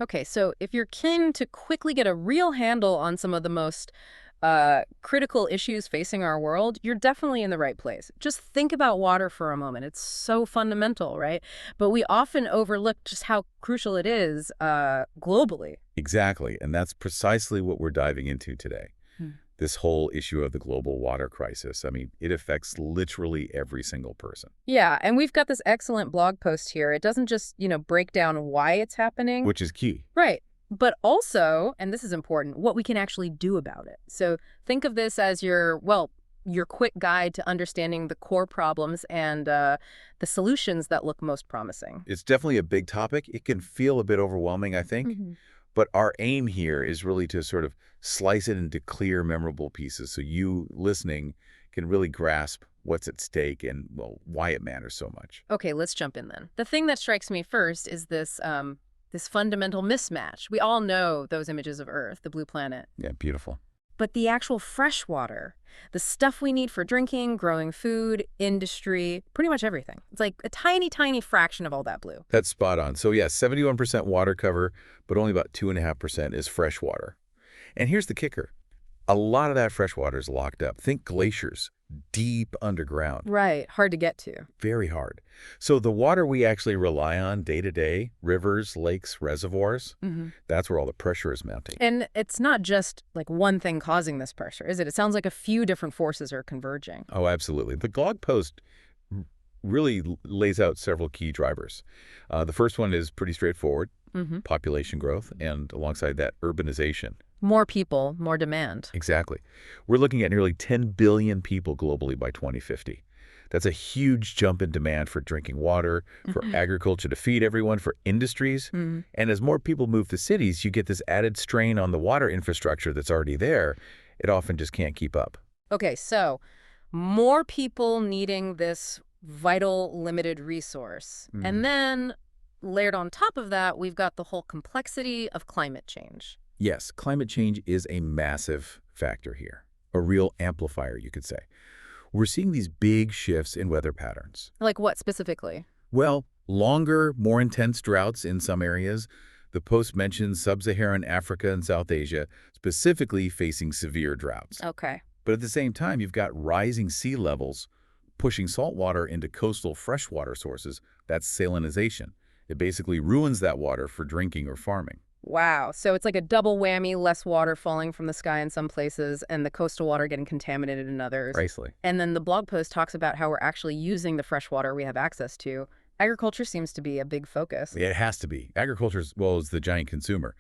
Okay, so if you're keen to quickly get a real handle on some of the most critical issues facing our world, you're definitely in the right place. Just think about water for a moment. It's so fundamental, right? But we often overlook just how crucial it is globally. Exactly, and that's precisely what we're diving into today. Hmm. This whole issue of the global water crisis. I mean, it affects literally every single person, Yeah, and we've got this excellent blog post here. It doesn't just, break down why it's happening. which is key. Right. But also, and this is important, what we can actually do about it. So think of this as your quick guide to understanding the core problems and the solutions that look most promising. It's definitely a big topic. It can feel a bit overwhelming, I think, Hmm. but our aim here is really to sort of slice it into clear, memorable pieces so you listening can really grasp what's at stake and, well, why it matters so much. Okay, let's jump in then. The thing that strikes me first is this fundamental mismatch. We all know those images of Earth, the blue planet. Yeah, beautiful. But the actual fresh water, the stuff we need for drinking, growing food, industry, pretty much everything. It's like a tiny, tiny fraction of all that blue. That's spot on. So yeah, 71% water cover, but only about 2.5% is fresh water. And here's the kicker. A lot of that fresh water is locked up. Think glaciers, deep underground, Right, hard to get to. very hard. So the water we actually rely on day to day, rivers, lakes, reservoirs, Hmm. that's where all the pressure is mounting. And it's not just like one thing causing this pressure, is it? It sounds like a few different forces are converging. Oh, absolutely. The blog post really lays out several key drivers. The first one is pretty straightforward, Hmm. population growth, and alongside that, urbanization. More people, more demand. Exactly. We're looking at nearly 10 billion people globally by 2050. That's a huge jump in demand for drinking water, for agriculture to feed everyone, for industries. Mhm. And as more people move to cities, you get this added strain on the water infrastructure that's already there. It often just can't keep up. Okay, so more people needing this vital limited resource. Mm. And then layered on top of that, we've got the whole complexity of climate change. Yes, climate change is a massive factor here, a real amplifier, you could say. We're seeing these big shifts in weather patterns. Like what specifically? Well, longer, more intense droughts in some areas. The post mentions sub-Saharan Africa and South Asia, specifically facing severe droughts. Okay. But at the same time, you've got rising sea levels pushing salt water into coastal freshwater sources. That's salinization. It basically ruins that water for drinking or farming. Wow. So it's like a double whammy, less water falling from the sky in some places and the coastal water getting contaminated in others. Precisely. And then the blog post talks about how we're actually using the fresh water we have access to. Agriculture seems to be a big focus. It has to be. Agriculture, as well, is the giant consumer.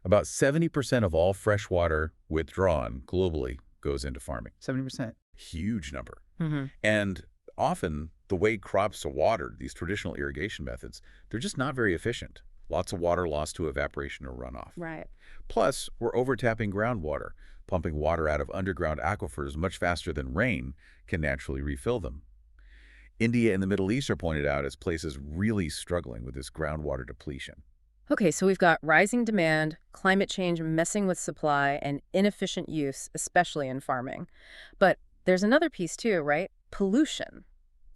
About 70% of all fresh water withdrawn globally goes into farming. 70%. Huge number. Hmm. And often, the way crops are watered, these traditional irrigation methods, they're just not very efficient. Lots of water lost to evaporation or runoff. Right. Plus, we're overtapping groundwater. Pumping water out of underground aquifers much faster than rain can naturally refill them. India and the Middle East are pointed out as places really struggling with this groundwater depletion. Okay, so we've got rising demand, climate change messing with supply, and inefficient use, especially in farming. But there's another piece too, right? Pollution.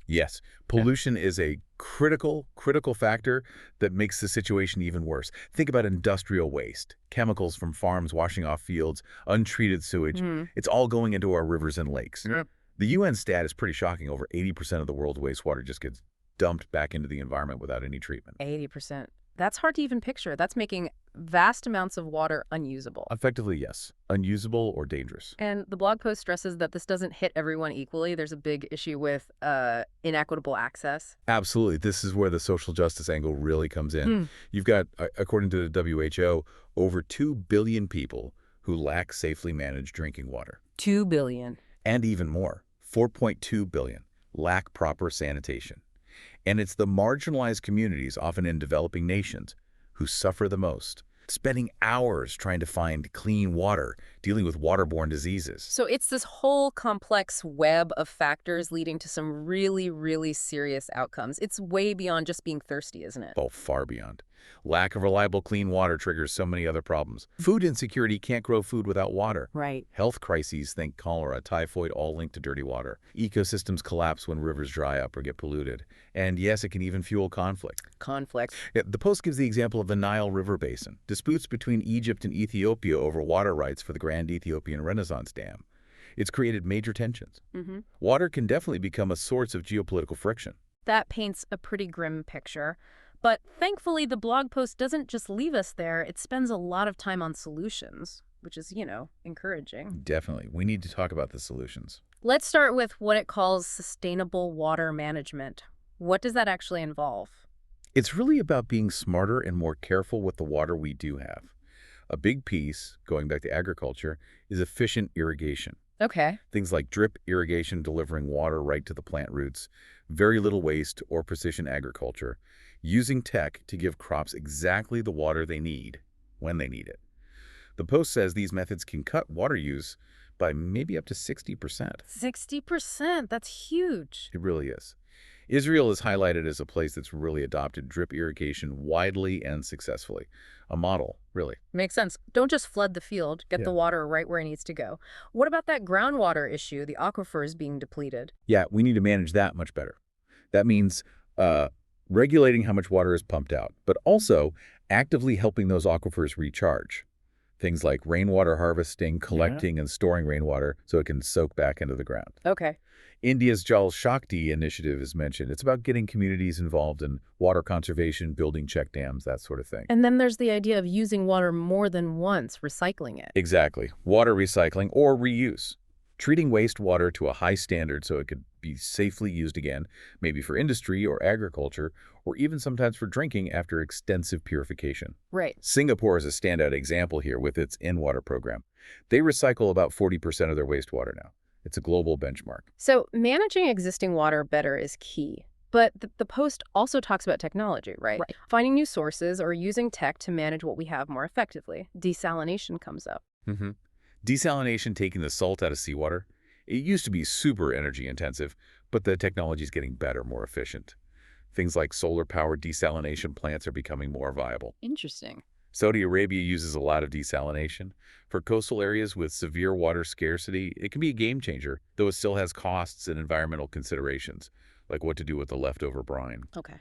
Yes, pollution is a critical factor that makes the situation even worse. Think about industrial waste, chemicals from farms washing off fields, untreated sewage. Hmm. It's all going into our rivers and lakes. Yep. The UN stat is pretty shocking. Over 80% of the world's wastewater just gets dumped back into the environment without any treatment. 80%. That's hard to even picture. That's making vast amounts of water unusable. Effectively, yes. Unusable or dangerous. And the blog post stresses that this doesn't hit everyone equally. There's a big issue with inequitable access. Absolutely. This is where the social justice angle really comes in. You've got, according to the WHO, over 2 billion people who lack safely managed drinking water. 2 billion. And even more, 4.2 billion lack proper sanitation. And it's the marginalized communities, often in developing nations, who suffer the most, spending hours trying to find clean water, dealing with waterborne diseases. So it's this whole complex web of factors leading to some really, really serious outcomes. It's way beyond just being thirsty, isn't it? Oh, far beyond. Lack of reliable clean water triggers so many other problems. Food insecurity, can't grow food without water. Right. Health crises, think cholera, typhoid, all linked to dirty water. Ecosystems collapse when rivers dry up or get polluted. And yes, it can even fuel conflict. Conflict. Yeah, the Post gives the example of the Nile River Basin. Disputes between Egypt and Ethiopia over water rights for the Grand Ethiopian Renaissance Dam. It's created major tensions. Water can definitely become a source of geopolitical friction. That paints a pretty grim picture. But thankfully, the blog post doesn't just leave us there. It spends a lot of time on solutions, which is, encouraging. Definitely. We need to talk about the solutions. Let's start with what it calls sustainable water management. What does that actually involve? It's really about being smarter and more careful with the water we do have. A big piece, going back to agriculture, is efficient irrigation. Okay. Things like drip irrigation delivering water right to the plant roots, very little waste, or precision agriculture, using tech to give crops exactly the water they need when they need it. The Post says these methods can cut water use by maybe up to 60%. 60%, that's huge. It really is. Israel is highlighted as a place that's really adopted drip irrigation widely and successfully. A model, really. Makes sense. Don't just flood the field, get the water right where it needs to go. What about that groundwater issue, the aquifers being depleted? Yeah, we need to manage that much better. That means regulating how much water is pumped out, but also actively helping those aquifers recharge. Things like rainwater harvesting, collecting, and storing rainwater so it can soak back into the ground. Okay. India's Jal Shakti initiative is mentioned. It's about getting communities involved in water conservation, building check dams, that sort of thing. And then there's the idea of using water more than once, recycling it. Exactly. Water recycling or reuse. Treating wastewater to a high standard so it could be safely used again, maybe for industry or agriculture, or even sometimes for drinking after extensive purification. Right. Singapore is a standout example here with its in-water program. They recycle about 40% of their wastewater now. It's a global benchmark. So managing existing water better is key. But the Post also talks about technology, right? Finding new sources or using tech to manage what we have more effectively. Desalination comes up. Desalination, taking the salt out of seawater. It used to be super energy intensive, but the technology is getting better, more efficient. Things like solar-powered desalination plants are becoming more viable. Interesting. Saudi Arabia uses a lot of desalination. For coastal areas with severe water scarcity, it can be a game changer, though it still has costs and environmental considerations, like what to do with the leftover brine. Okay.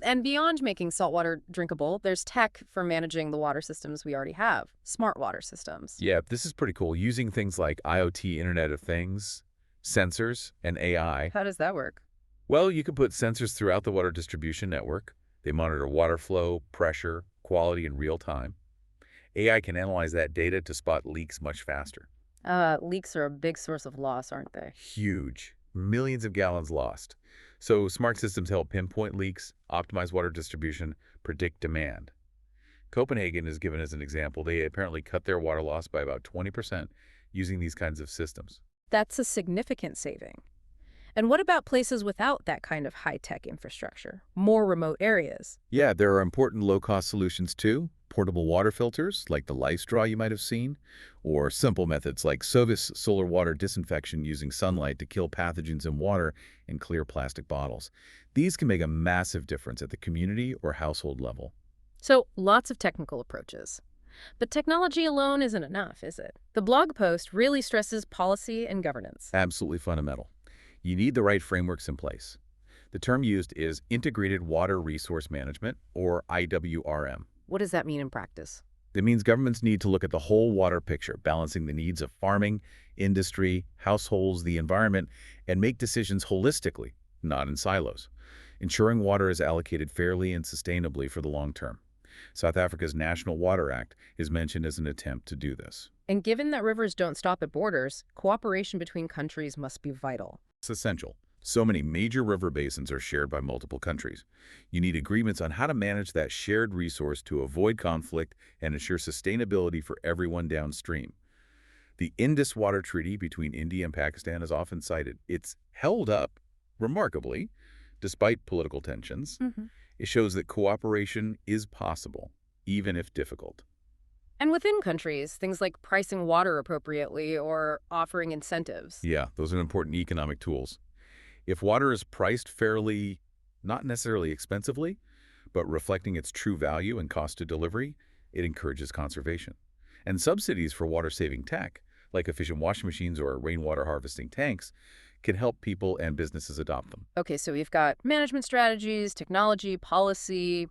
And beyond making saltwater drinkable, there's tech for managing the water systems we already have, smart water systems. Yeah, this is pretty cool. Using things like IoT, Internet of Things, sensors, and AI. How does that work? Well, you can put sensors throughout the water distribution network. They monitor water flow, pressure, quality in real time. AI can analyze that data to spot leaks much faster. Leaks are a big source of loss, aren't they? Huge. Millions of gallons lost. So smart systems help pinpoint leaks, optimize water distribution, predict demand. Copenhagen is given as an example. They apparently cut their water loss by about 20% using these kinds of systems. That's a significant saving. And what about places without that kind of high-tech infrastructure, more remote areas? Yeah, there are important low-cost solutions too. Portable water filters, like the Life Straw you might have seen, or simple methods like Sovis solar water disinfection using sunlight to kill pathogens in water and clear plastic bottles. These can make a massive difference at the community or household level. So, lots of technical approaches. But technology alone isn't enough, is it? The blog post really stresses policy and governance. Absolutely fundamental. You need the right frameworks in place. The term used is Integrated Water Resource Management, or IWRM. What does that mean in practice? That means governments need to look at the whole water picture, balancing the needs of farming, industry, households, the environment, and make decisions holistically, not in silos, ensuring water is allocated fairly and sustainably for the long term. South Africa's National Water Act is mentioned as an attempt to do this. And given that rivers don't stop at borders, cooperation between countries must be vital. It's essential. So many major river basins are shared by multiple countries. You need agreements on how to manage that shared resource to avoid conflict and ensure sustainability for everyone downstream. The Indus Water Treaty between India and Pakistan is often cited. It's held up remarkably, despite political tensions. It shows that cooperation is possible, even if difficult. And within countries, things like pricing water appropriately or offering incentives. Yeah, those are important economic tools. If water is priced fairly, not necessarily expensively, but reflecting its true value and cost to delivery, it encourages conservation. And subsidies for water-saving tech, like efficient washing machines or rainwater harvesting tanks, can help people and businesses adopt them. Okay, so we've got management strategies, technology, policy,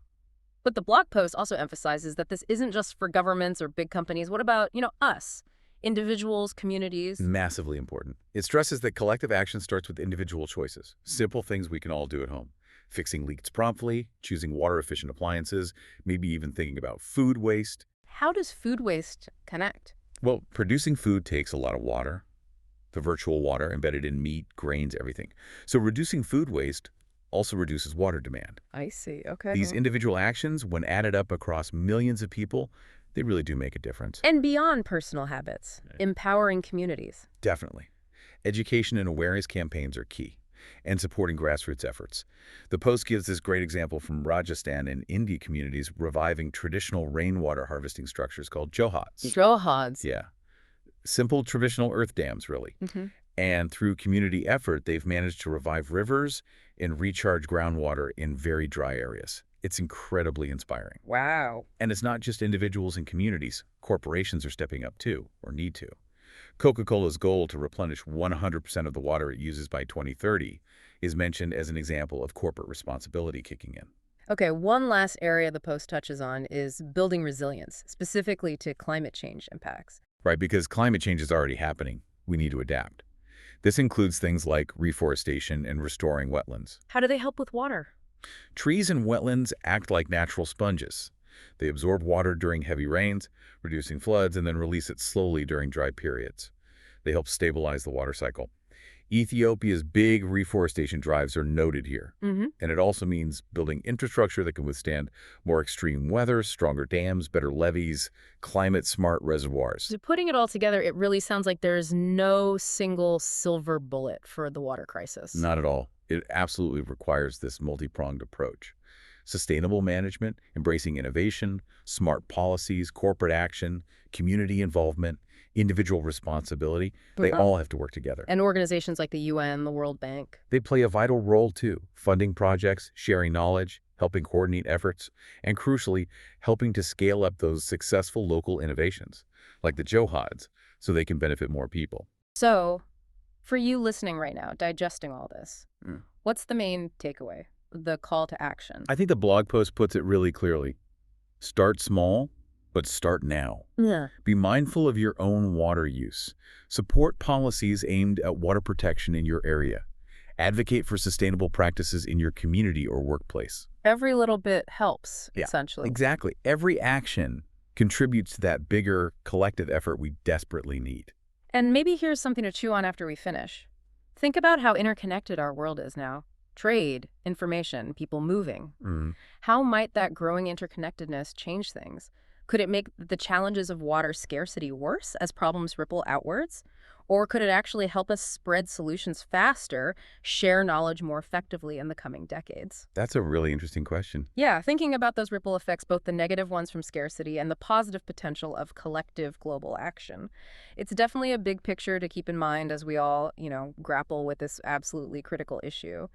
but the blog post also emphasizes that this isn't just for governments or big companies. What about, us, individuals, communities? Massively important. It stresses that collective action starts with individual choices, simple things we can all do at home. Fixing leaks promptly, choosing water-efficient appliances, maybe even thinking about food waste. How does food waste connect? Well, producing food takes a lot of water, the virtual water embedded in meat, grains, everything. So reducing food waste also reduces water demand. I see. Okay. These individual actions, when added up across millions of people, they really do make a difference. And beyond personal habits, empowering communities. Definitely. Education and awareness campaigns are key, and supporting grassroots efforts. The post gives this great example from Rajasthan and India communities reviving traditional rainwater harvesting structures called johads. Straw. Yeah. Simple traditional earth dams, really. And through community effort, they've managed to revive rivers and recharge groundwater in very dry areas. It's incredibly inspiring. Wow. And it's not just individuals and communities. Corporations are stepping up too, or need to. Coca-Cola's goal to replenish 100% of the water it uses by 2030 is mentioned as an example of corporate responsibility kicking in. Okay, one last area the post touches on is building resilience, specifically to climate change impacts. Right, because climate change is already happening. We need to adapt. This includes things like reforestation and restoring wetlands. How do they help with water? Trees and wetlands act like natural sponges. They absorb water during heavy rains, reducing floods, and then release it slowly during dry periods. They help stabilize the water cycle. Ethiopia's big reforestation drives are noted here. And it also means building infrastructure that can withstand more extreme weather, stronger dams, better levees, climate-smart reservoirs. So putting it all together, it really sounds like there's no single silver bullet for the water crisis. Not at all. It absolutely requires this multi-pronged approach. Sustainable management, embracing innovation, smart policies, corporate action, community involvement, individual responsibility, they all have to work together. And organizations like the UN, the World Bank. They play a vital role too, funding projects, sharing knowledge, helping coordinate efforts, and crucially, helping to scale up those successful local innovations, like the Johads, so they can benefit more people. So, for you listening right now, digesting all this, what's the main takeaway, the call to action? I think the blog post puts it really clearly. Start small, but start now. Yeah. Be mindful of your own water use. Support policies aimed at water protection in your area. Advocate for sustainable practices in your community or workplace. Every little bit helps, Yeah, essentially. Exactly. Every action contributes to that bigger collective effort we desperately need. And maybe here's something to chew on after we finish. Think about how interconnected our world is now. Trade, information, people moving. How might that growing interconnectedness change things? Could it make the challenges of water scarcity worse as problems ripple outwards? Or could it actually help us spread solutions faster, share knowledge more effectively in the coming decades? That's a really interesting question. Yeah, thinking about those ripple effects, both the negative ones from scarcity and the positive potential of collective global action. It's definitely a big picture to keep in mind as we all, grapple with this absolutely critical issue.